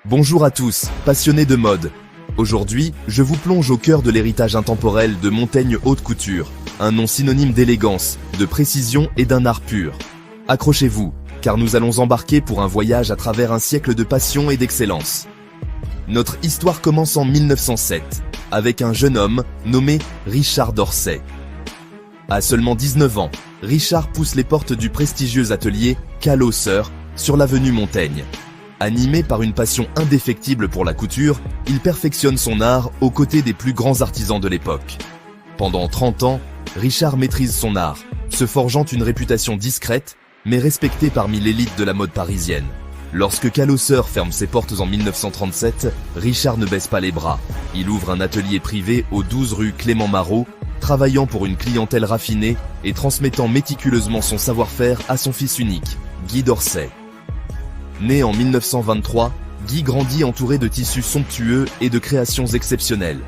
Bonjour à tous, passionnés de mode. Aujourd'hui, je vous plonge au cœur de l'héritage intemporel de Montaigne Haute Couture, un nom synonyme d'élégance, de précision et d'un art pur. Accrochez-vous, car nous allons embarquer pour un voyage à travers un siècle de passion et d'excellence. Notre histoire commence en 1907, avec un jeune homme nommé Richard d'Orsay. À seulement 19 ans, Richard pousse les portes du prestigieux atelier Callot-Sœurs sur l'avenue Montaigne. Animé par une passion indéfectible pour la couture, il perfectionne son art aux côtés des plus grands artisans de l'époque. Pendant 30 ans, Richard maîtrise son art, se forgeant une réputation discrète, mais respectée parmi l'élite de la mode parisienne. Lorsque Callot-Sœurs ferme ses portes en 1937, Richard ne baisse pas les bras. Il ouvre un atelier privé au 12 rue Clément Marot, travaillant pour une clientèle raffinée et transmettant méticuleusement son savoir-faire à son fils unique, Guy d'Orsay. Né en 1923, Guy grandit entouré de tissus somptueux et de créations exceptionnelles.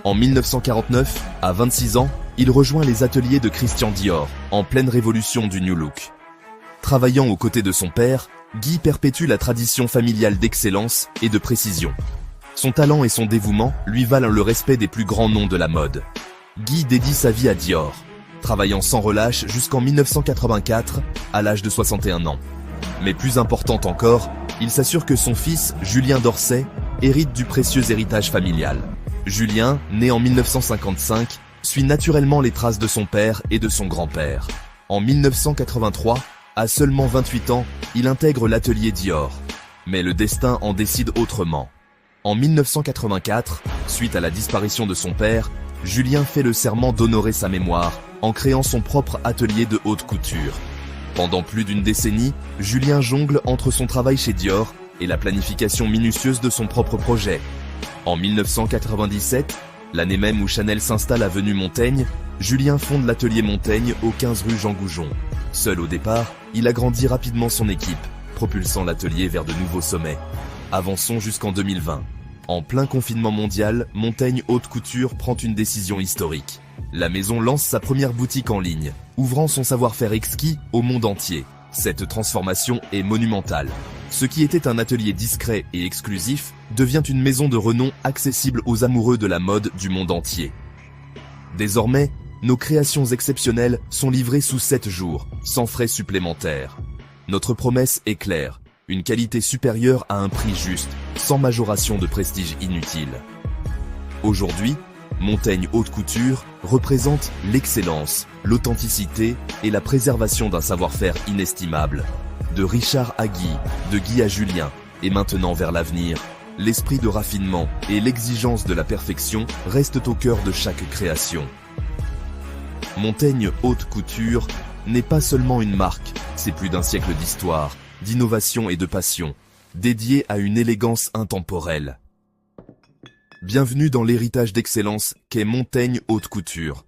En 1949, à 26 ans, il rejoint les ateliers de Christian Dior, en pleine révolution du New Look. Travaillant aux côtés de son père, Guy perpétue la tradition familiale d'excellence et de précision. Son talent et son dévouement lui valent le respect des plus grands noms de la mode. Guy dédie sa vie à Dior, travaillant sans relâche jusqu'en 1984, à l'âge de 61 ans. Mais plus important encore, il s'assure que son fils, Julien d'Orsay, hérite du précieux héritage familial. Julien, né en 1955, suit naturellement les traces de son père et de son grand-père. En 1983, à seulement 28 ans, il intègre l'atelier Dior. Mais le destin en décide autrement. En 1984, suite à la disparition de son père, Julien fait le serment d'honorer sa mémoire en créant son propre atelier de haute couture. Pendant plus d'une décennie, Julien jongle entre son travail chez Dior et la planification minutieuse de son propre projet. En 1997, l'année même où Chanel s'installe à avenue Montaigne, Julien fonde l'atelier Montaigne au 15 rue Jean Goujon. Seul au départ, il agrandit rapidement son équipe, propulsant l'atelier vers de nouveaux sommets. Avançons jusqu'en 2020. En plein confinement mondial, Montaigne Haute Couture prend une décision historique. La maison lance sa première boutique en ligne, ouvrant son savoir-faire exquis au monde entier. Cette transformation est monumentale. Ce qui était un atelier discret et exclusif devient une maison de renom accessible aux amoureux de la mode du monde entier. Désormais, nos créations exceptionnelles sont livrées sous 7 jours, sans frais supplémentaires. Notre promesse est claire, une qualité supérieure à un prix juste, sans majoration de prestige inutile. Aujourd'hui, Montaigne Haute Couture représente l'excellence, l'authenticité et la préservation d'un savoir-faire inestimable. De Richard à Guy, de Guy à Julien, et maintenant vers l'avenir, l'esprit de raffinement et l'exigence de la perfection restent au cœur de chaque création. Montaigne Haute Couture n'est pas seulement une marque, c'est plus d'un siècle d'histoire, d'innovation et de passion, dédiée à une élégance intemporelle. Bienvenue dans l'héritage d'excellence qu'est Montaigne Haute Couture.